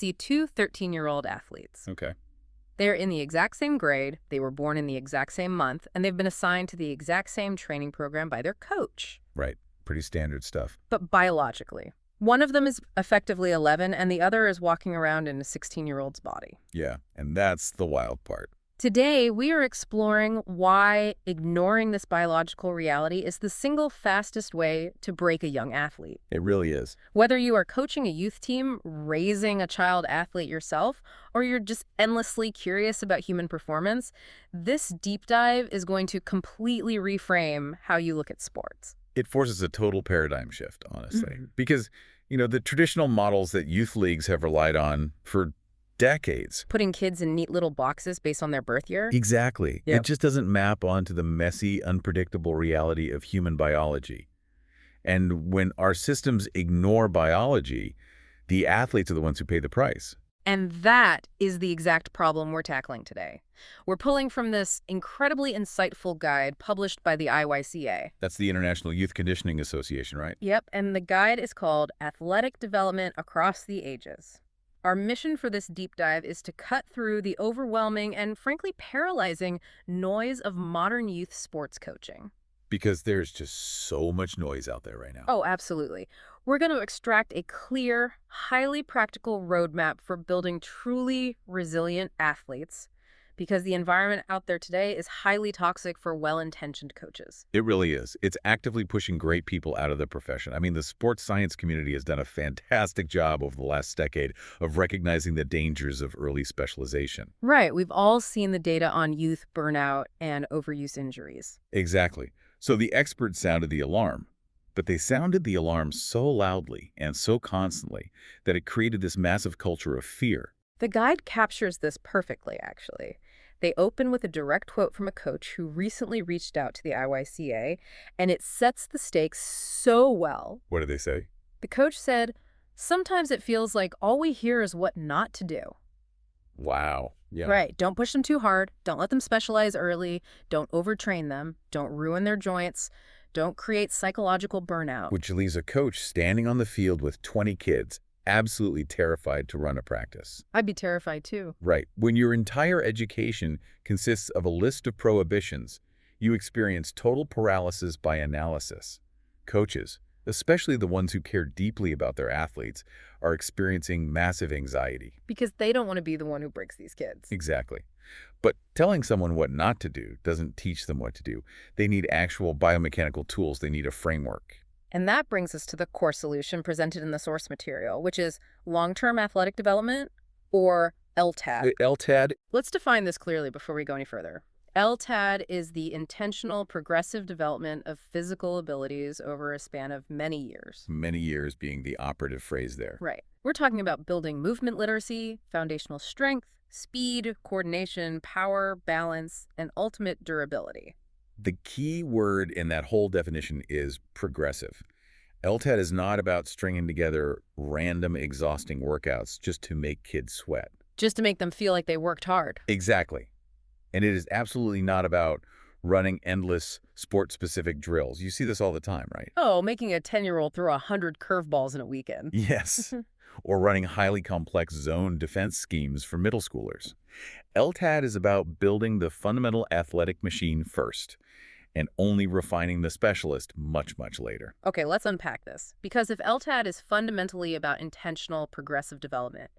see two 13-year-old athletes. Okay. They're in the exact same grade, they were born in the exact same month, and they've been assigned to the exact same training program by their coach. Right. Pretty standard stuff. But biologically, one of them is effectively 11, and the other is walking around in a 16-year-old's body. Yeah, and that's the wild part. Today, we are exploring why ignoring this biological reality is the single fastest way to break a young athlete. It really is. Whether you are coaching a youth team, raising a child athlete yourself, or you're just endlessly curious about human performance, this deep dive is going to completely reframe how you look at sports. It forces a total paradigm shift, honestly. Because, the traditional models that youth leagues have relied on for decades. Putting kids in neat little boxes based on their birth year? Exactly. Yep. It just doesn't map onto the messy, unpredictable reality of human biology. And when our systems ignore biology, the athletes are the ones who pay the price. And that is the exact problem we're tackling today. We're pulling from this incredibly insightful guide published by the IYCA. That's the International Youth Conditioning Association, right? Yep, and the guide is called Athletic Development Across the Ages. Our mission for this deep dive is to cut through the overwhelming and frankly paralyzing noise of modern youth sports coaching. Because there's just so much noise out there right now. Oh, absolutely. We're going to extract a clear, highly practical roadmap for building truly resilient athletes, because the environment out there today is highly toxic for well-intentioned coaches. It really is. It's actively pushing great people out of the profession. I mean, the sports science community has done a fantastic job over the last decade of recognizing the dangers of early specialization. Right. We've all seen the data on youth burnout and overuse injuries. Exactly. So the experts sounded the alarm, but they sounded the alarm so loudly and so constantly that it created this massive culture of fear. The guide captures this perfectly, actually. They open with a direct quote from a coach who recently reached out to the IYCA, and it sets the stakes so well. What did they say? The coach said, "Sometimes it feels like all we hear is what not to do." Wow. Yeah. Right. Don't push them too hard. Don't let them specialize early. Don't overtrain them. Don't ruin their joints. Don't create psychological burnout. Which leaves a coach standing on the field with 20 kids, absolutely terrified to run a practice. I'd be terrified too. Right. When your entire education consists of a list of prohibitions, you experience total paralysis by analysis. Coaches, especially the ones who care deeply about their athletes, are experiencing massive anxiety. Because they don't want to be the one who breaks these kids. Exactly. But telling someone what not to do doesn't teach them what to do. They need actual biomechanical tools. They need a framework. And that brings us to the core solution presented in the source material, which is long-term athletic development, or LTAD. LTAD? Let's define this clearly before we go any further. LTAD is the intentional progressive development of physical abilities over a span of many years. Many years being the operative phrase there. Right. We're talking about building movement literacy, foundational strength, speed, coordination, power, balance, and ultimate durability. The key word in that whole definition is progressive. LTAD is not about stringing together random, exhausting workouts just to make kids sweat. Just to make them feel like they worked hard. Exactly. And it is absolutely not about running endless sport-specific drills. You see this all the time, right? Oh, making a 10-year-old throw 100 curveballs in a weekend. Yes. Or running highly complex zone defense schemes for middle schoolers. LTAD is about building the fundamental athletic machine first, and only refining the specialist much, much later. Okay, let's unpack this. Because if LTAD is fundamentally about intentional progressive development,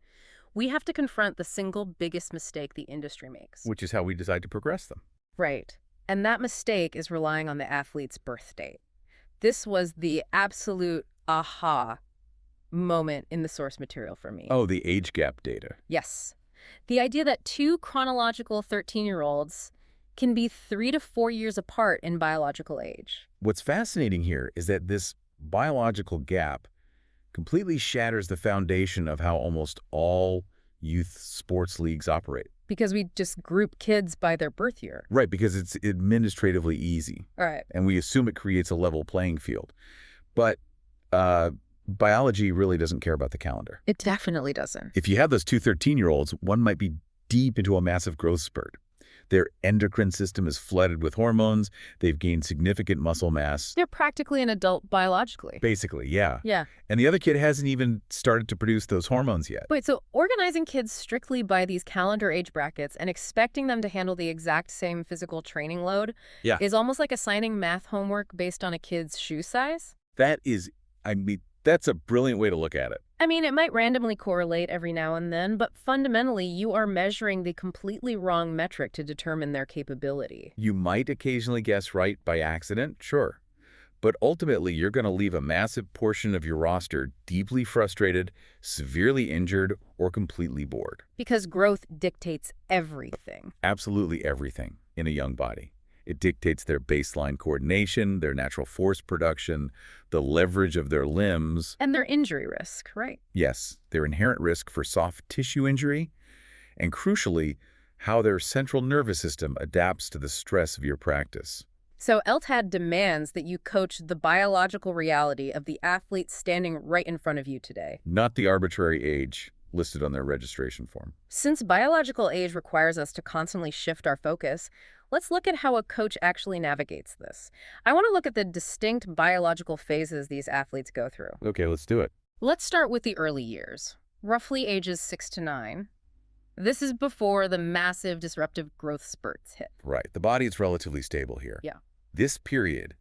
we have to confront the single biggest mistake the industry makes. Which is how we decide to progress them. Right. And that mistake is relying on the athlete's birth date. This was the absolute aha moment in the source material for me. Oh, the age gap data. Yes. The idea that two chronological 13-year-olds can be 3 to 4 years apart in biological age. What's fascinating here is that this biological gap completely shatters the foundation of how almost all youth sports leagues operate. Because we just group kids by their birth year. Right, because it's administratively easy. All right. And we assume it creates a level playing field. But biology really doesn't care about the calendar. It definitely doesn't. If you have those two 13-year-olds, one might be deep into a massive growth spurt. Their endocrine system is flooded with hormones. They've gained significant muscle mass. They're practically an adult biologically. Basically, yeah. Yeah. And the other kid hasn't even started to produce those hormones yet. Wait, so organizing kids strictly by these calendar age brackets and expecting them to handle the exact same physical training load Yeah. is almost like assigning math homework based on a kid's shoe size? That is, I mean, that's a brilliant way to look at it. I mean, it might randomly correlate every now and then, but fundamentally, you are measuring the completely wrong metric to determine their capability. You might occasionally guess right by accident, sure. But ultimately, you're going to leave a massive portion of your roster deeply frustrated, severely injured, or completely bored. Because growth dictates everything. Absolutely everything in a young body. It dictates their baseline coordination, their natural force production, the leverage of their limbs. And their injury risk, right? Yes, their inherent risk for soft tissue injury, and crucially, how their central nervous system adapts to the stress of your practice. So LTAD demands that you coach the biological reality of the athlete standing right in front of you today. Not the arbitrary age listed on their registration form. Since biological age requires us to constantly shift our focus, let's look at how a coach actually navigates this. I want to look at the distinct biological phases these athletes go through. Okay, let's do it. Let's start with the early years, roughly ages 6 to 9. This is before the massive disruptive growth spurts hit. Right. The body is relatively stable here. Yeah. This period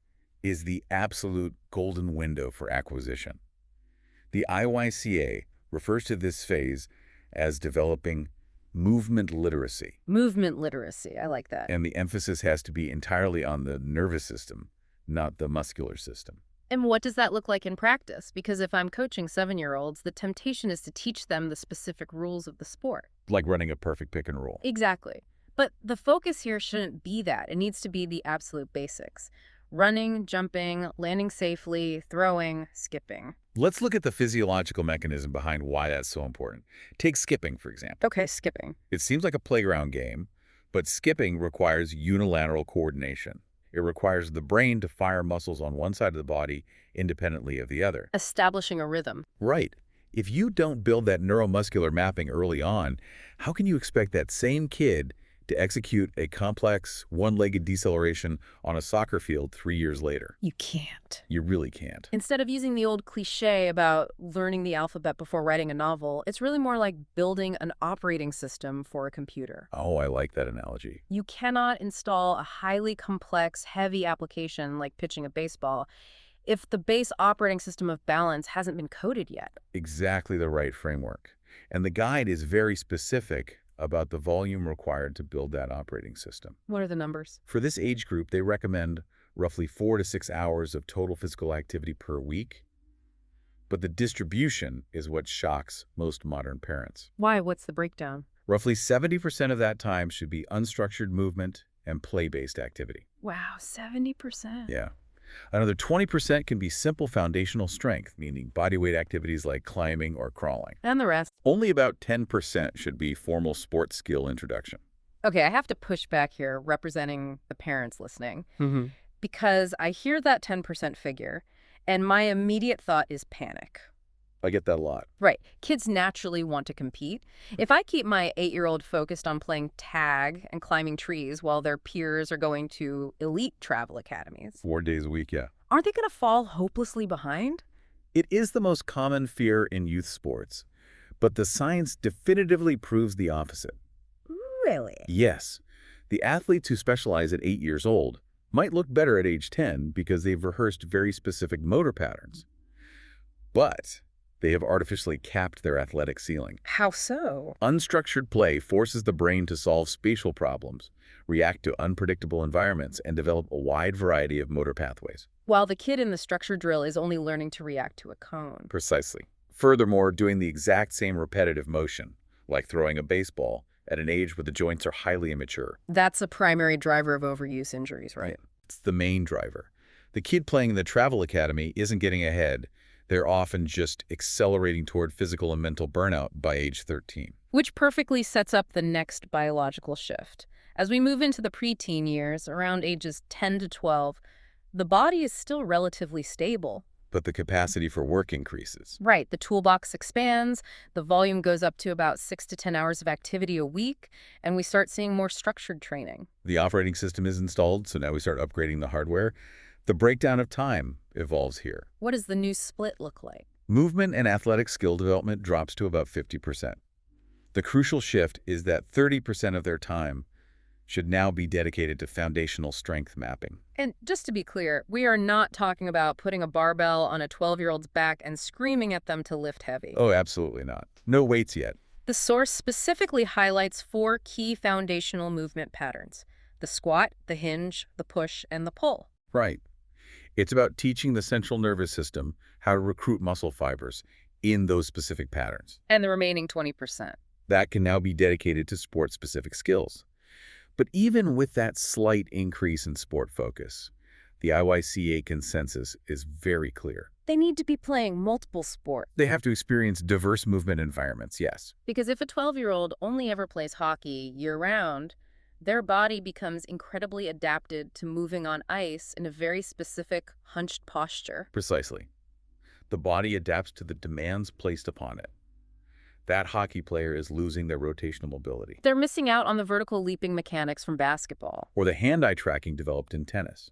is the absolute golden window for acquisition. The IYCA refers to this phase as developing movement literacy. Movement literacy, I like that. And the emphasis has to be entirely on the nervous system, not the muscular system. And what does that look like in practice? Because if I'm coaching 7-year-olds, the temptation is to teach them the specific rules of the sport. Like running a perfect pick and roll. Exactly. But the focus here shouldn't be that. It needs to be the absolute basics. Running, jumping, landing safely, throwing, skipping. Let's look at the physiological mechanism behind why that's so important. Take skipping, for example. Okay, skipping. It seems like a playground game, but skipping requires unilateral coordination. It requires the brain to fire muscles on one side of the body independently of the other. Establishing a rhythm. Right. If you don't build that neuromuscular mapping early on, how can you expect that same kid to execute a complex, one-legged deceleration on a soccer field 3 years later? You can't. You really can't. Instead of using the old cliche about learning the alphabet before writing a novel, it's really more like building an operating system for a computer. Oh, I like that analogy. You cannot install a highly complex, heavy application like pitching a baseball if the base operating system of balance hasn't been coded yet. Exactly the right framework. And the guide is very specific about the volume required to build that operating system. What are the numbers? For this age group, they recommend roughly 4 to 6 hours of total physical activity per week. But the distribution is what shocks most modern parents. Why? What's the breakdown? Roughly 70% of that time should be unstructured movement and play-based activity. Wow, 70%. Yeah. Another 20% can be simple foundational strength, meaning bodyweight activities like climbing or crawling. And the rest? Only about 10% should be formal sports skill introduction. Okay, I have to push back here, representing the parents listening, because I hear that 10% figure, and my immediate thought is panic. I get that a lot. Right. Kids naturally want to compete. If I keep my 8-year-old focused on playing tag and climbing trees while their peers are going to elite travel academies, 4 days a week, yeah. aren't they going to fall hopelessly behind? It is the most common fear in youth sports, but the science definitively proves the opposite. Really? Yes. The athletes who specialize at 8 years old might look better at age 10 because they've rehearsed very specific motor patterns. But they have artificially capped their athletic ceiling. How so? Unstructured play forces the brain to solve spatial problems, react to unpredictable environments, and develop a wide variety of motor pathways. While the kid in the structure drill is only learning to react to a cone. Precisely. Furthermore, doing the exact same repetitive motion, like throwing a baseball, at an age where the joints are highly immature. That's a primary driver of overuse injuries, right? It's the main driver. The kid playing in the travel academy isn't getting ahead. They're often just accelerating toward physical and mental burnout by age 13. Which perfectly sets up the next biological shift. As we move into the preteen years, around ages 10 to 12, the body is still relatively stable. but the capacity for work increases. Right, the toolbox expands, the volume goes up to about 6 to 10 hours of activity a week, and we start seeing more structured training. The operating system is installed, so now we start upgrading the hardware. The breakdown of time evolves here. What does the new split look like? Movement and athletic skill development drops to about 50%. The crucial shift is that 30% of their time should now be dedicated to foundational strength mapping. And just to be clear, we are not talking about putting a barbell on a 12-year-old's back and screaming at them to lift heavy. Oh, absolutely not. No weights yet. The source specifically highlights 4 key foundational movement patterns: the squat, the hinge, the push, and the pull. Right. It's about teaching the central nervous system how to recruit muscle fibers in those specific patterns. And the remaining 20%. That can now be dedicated to sport-specific skills. But even with that slight increase in sport focus, the IYCA consensus is very clear. They need to be playing multiple sports. They have to experience diverse movement environments, yes. Because if a 12-year-old only ever plays hockey year-round, their body becomes incredibly adapted to moving on ice in a very specific, hunched posture. Precisely. The body adapts to the demands placed upon it. That hockey player is losing their rotational mobility. They're missing out on the vertical leaping mechanics from basketball. Or the hand-eye tracking developed in tennis.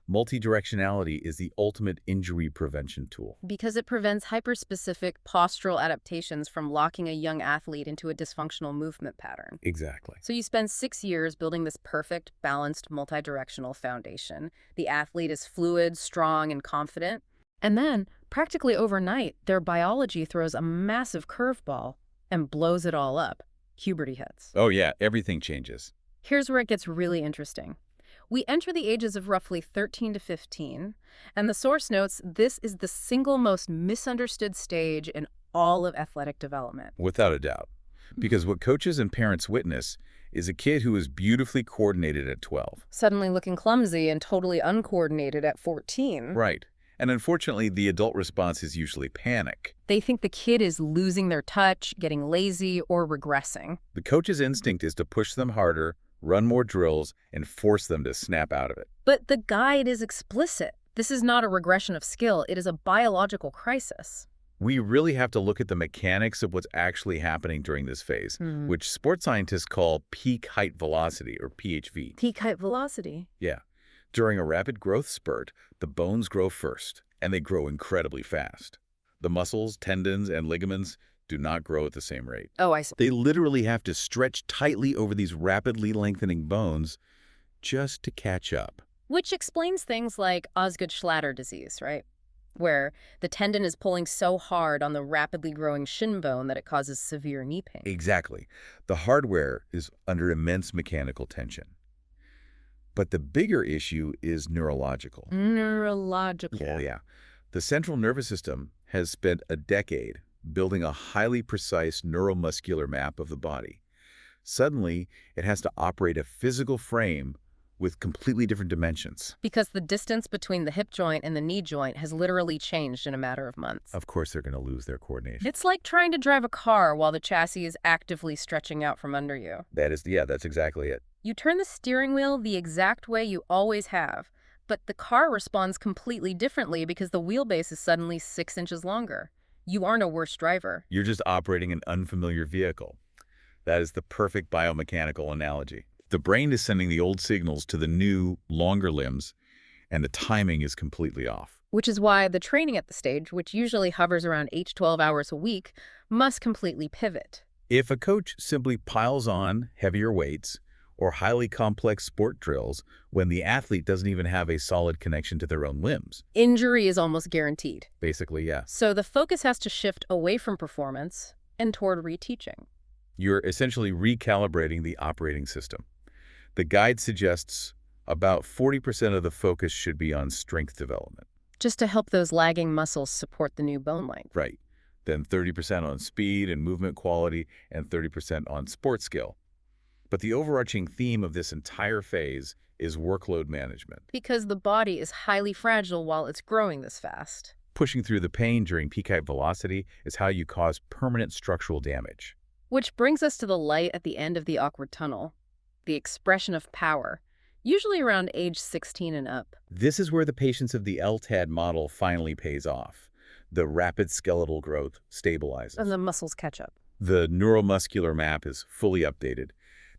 Multidirectionality is the ultimate injury prevention tool. Because it prevents hyperspecific postural adaptations from locking a young athlete into a dysfunctional movement pattern. Exactly. So you spend 6 years building this perfect, balanced, multidirectional foundation. The athlete is fluid, strong, and confident. And then, practically overnight, their biology throws a massive curveball and blows it all up. Puberty hits. Oh yeah, everything changes. Here's where it gets really interesting. We enter the ages of roughly 13 to 15, and the source notes this is the single most misunderstood stage in all of athletic development. Without a doubt. Because what coaches and parents witness is a kid who is beautifully coordinated at 12. Suddenly looking clumsy and totally uncoordinated at 14. Right. And unfortunately, the adult response is usually panic. They think the kid is losing their touch, getting lazy, or regressing. The coach's instinct is to push them harder, run more drills, and force them to snap out of it. But the guide is explicit. This is not a regression of skill. It is a biological crisis. We really have to look at the mechanics of what's actually happening during this phase, which sports scientists call peak height velocity, or PHV. Peak height velocity. Yeah. During a rapid growth spurt, the bones grow first, and they grow incredibly fast. The muscles, tendons, and ligaments do not grow at the same rate. Oh, I see. They literally have to stretch tightly over these rapidly lengthening bones just to catch up. Which explains things like Osgood-Schlatter disease, right? Where the tendon is pulling so hard on the rapidly growing shin bone that it causes severe knee pain. Exactly. The hardware is under immense mechanical tension. But the bigger issue is neurological. Neurological. Yeah. The central nervous system has spent a decade building a highly precise neuromuscular map of the body. Suddenly, it has to operate a physical frame with completely different dimensions. Because the distance between the hip joint and the knee joint has literally changed in a matter of months. Of course, they're going to lose their coordination. It's like trying to drive a car while the chassis is actively stretching out from under you. That's exactly it. You turn the steering wheel the exact way you always have, but the car responds completely differently because the wheelbase is suddenly 6 inches longer. You aren't a worse driver. You're just operating an unfamiliar vehicle. That is the perfect biomechanical analogy. The brain is sending the old signals to the new, longer limbs, and the timing is completely off. Which is why the training at the stage, which usually hovers around 8 to 12 hours a week, must completely pivot. If a coach simply piles on heavier weights or highly complex sport drills when the athlete doesn't even have a solid connection to their own limbs. Injury is almost guaranteed. Basically, yeah. So the focus has to shift away from performance and toward reteaching. You're essentially recalibrating the operating system. The guide suggests about 40% of the focus should be on strength development. Just to help those lagging muscles support the new bone length. Right. Then 30% on speed and movement quality and 30% on sport skill. But the overarching theme of this entire phase is workload management. Because the body is highly fragile while it's growing this fast. Pushing through the pain during peak height velocity is how you cause permanent structural damage. Which brings us to the light at the end of the awkward tunnel. The expression of power. usually around age 16 and up. This is where the patience of the LTAD model finally pays off. The rapid skeletal growth And stabilizes. the muscles catch up. The neuromuscular map is fully updated.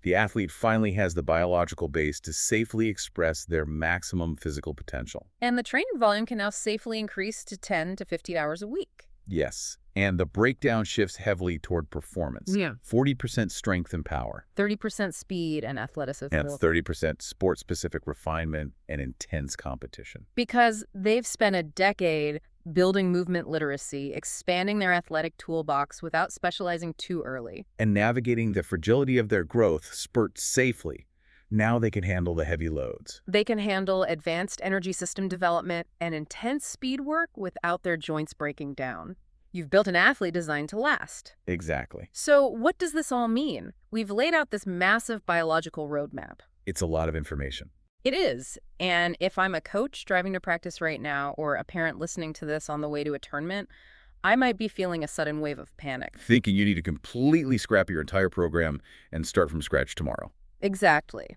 The athlete finally has the biological base to safely express their maximum physical potential. And the training volume can now safely increase to 10 to 15 hours a week. Yes, and the breakdown shifts heavily toward performance. Yeah. 40% strength and power, 30% speed and athleticism. and 30% sport-specific refinement and intense competition. Because they've spent a decade building movement literacy, expanding their athletic toolbox without specializing too early. And navigating the fragility of their growth spurts safely. Now they can handle the heavy loads. They can handle advanced energy system development and intense speed work without their joints breaking down. You've built an athlete designed to last. Exactly. So what does this all mean? We've laid out this massive biological roadmap. It's a lot of information. It is. And if I'm a coach driving to practice right now or a parent listening to this on the way to a tournament, I might be feeling a sudden wave of panic. Thinking you need to completely scrap your entire program and start from scratch tomorrow. Exactly.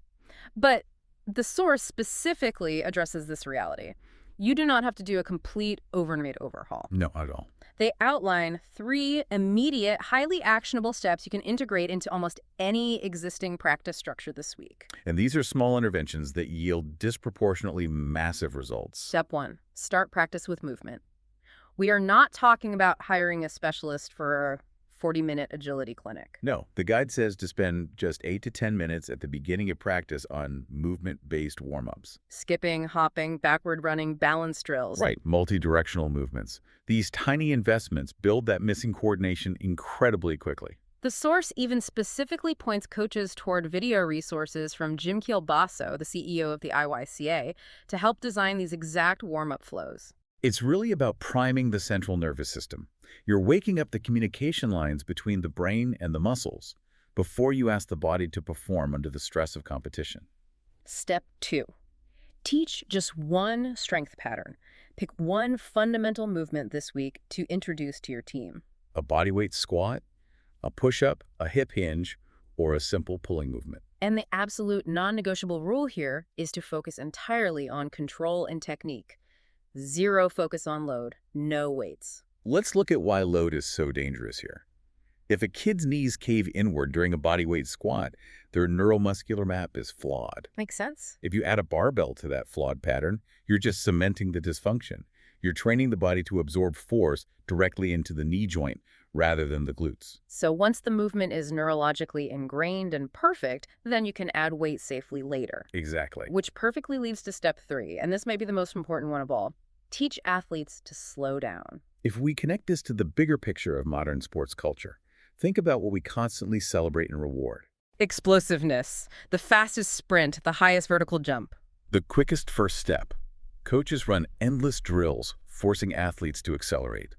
But the source specifically addresses this reality. You do not have to do a complete overnight overhaul. No, not at all. They outline 3 immediate, highly actionable steps you can integrate into almost any existing practice structure this week. And these are small interventions that yield disproportionately massive results. Step 1, start practice with movement. We are not talking about hiring a specialist for a 40-minute agility clinic. No, the guide says to spend just 8 to 10 minutes at the beginning of practice on movement-based warm-ups. Skipping, hopping, backward running, balance drills. Right, multi-directional movements. These tiny investments build that missing coordination incredibly quickly. The source even specifically points coaches toward video resources from Jim Kielbaso, the CEO of the IYCA, to help design these exact warm-up flows. It's really about priming the central nervous system. You're waking up the communication lines between the brain and the muscles before you ask the body to perform under the stress of competition. Step 2. Teach just one strength pattern. Pick one fundamental movement this week to introduce to your team. A bodyweight squat, a push-up, a hip hinge, or a simple pulling movement. And the absolute non-negotiable rule here is to focus entirely on control and technique. Zero focus on load, no weights. Let's look at why load is so dangerous here. If a kid's knees cave inward during a bodyweight squat, their neuromuscular map is flawed. Makes sense? If you add a barbell to that flawed pattern, you're just cementing the dysfunction. You're training the body to absorb force directly into the knee joint rather than the glutes. So once the movement is neurologically ingrained and perfect, then you can add weight safely later. Exactly. Which perfectly leads to step 3, and this may be the most important one of all. Teach athletes to slow down. If we connect this to the bigger picture of modern sports culture, think about what we constantly celebrate and reward. Explosiveness, the fastest sprint, the highest vertical jump. The quickest first step. Coaches run endless drills, forcing athletes to accelerate.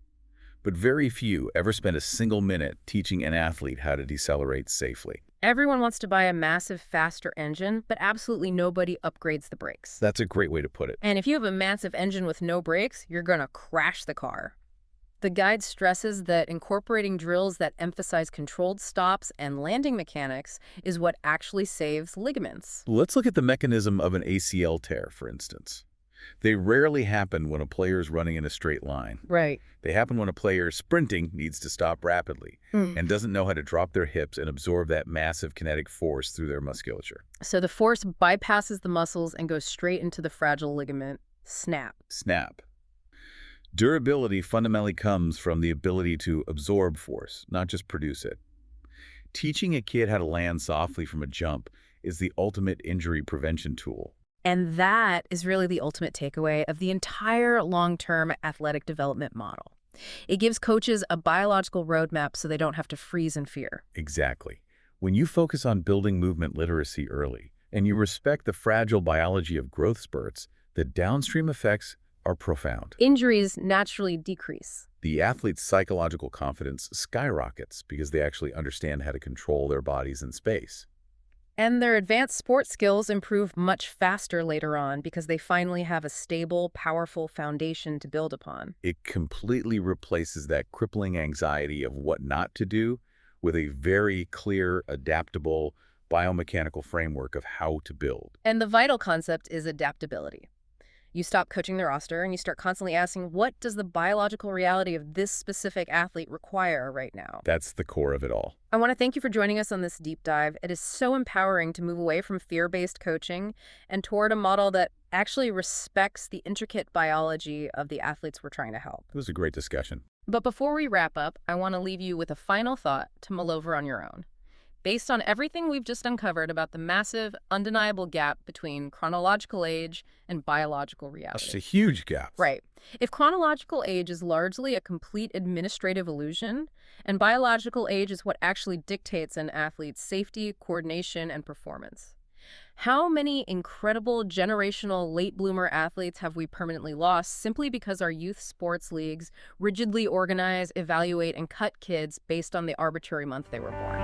But very few ever spend a single minute teaching an athlete how to decelerate safely. Everyone wants to buy a massive, faster engine, but absolutely nobody upgrades the brakes. That's a great way to put it. And if you have a massive engine with no brakes, you're going to crash the car. The guide stresses that incorporating drills that emphasize controlled stops and landing mechanics is what actually saves ligaments. Let's look at the mechanism of an ACL tear, for instance. They rarely happen when a player is running in a straight line. Right. They happen when a player sprinting needs to stop rapidly and doesn't know how to drop their hips and absorb that massive kinetic force through their musculature. So the force bypasses the muscles and goes straight into the fragile ligament. Snap. Snap. Durability fundamentally comes from the ability to absorb force, not just produce it. Teaching a kid how to land softly from a jump is the ultimate injury prevention tool. And that is really the ultimate takeaway of the entire long-term athletic development model. It gives coaches a biological roadmap so they don't have to freeze in fear. Exactly. When you focus on building movement literacy early, and you respect the fragile biology of growth spurts, the downstream effects are profound. Injuries naturally decrease. The athlete's psychological confidence skyrockets because they actually understand how to control their bodies in space. And their advanced sports skills improve much faster later on because they finally have a stable, powerful foundation to build upon. It completely replaces that crippling anxiety of what not to do with a very clear, adaptable, biomechanical framework of how to build. And the vital concept is adaptability. You stop coaching the roster and you start constantly asking, what does the biological reality of this specific athlete require right now? That's the core of it all. I want to thank you for joining us on this deep dive. It is so empowering to move away from fear-based coaching and toward a model that actually respects the intricate biology of the athletes we're trying to help. It was a great discussion. But before we wrap up, I want to leave you with a final thought to mull over on your own. Based on everything we've just uncovered about the massive, undeniable gap between chronological age and biological That's a reality. huge gap. Right. If chronological age is largely a complete administrative illusion, and biological age is what actually dictates an athlete's safety, coordination, and performance. How many incredible generational late bloomer athletes have we permanently lost simply because our youth sports leagues rigidly organize, evaluate, and cut kids based on the arbitrary month they were born?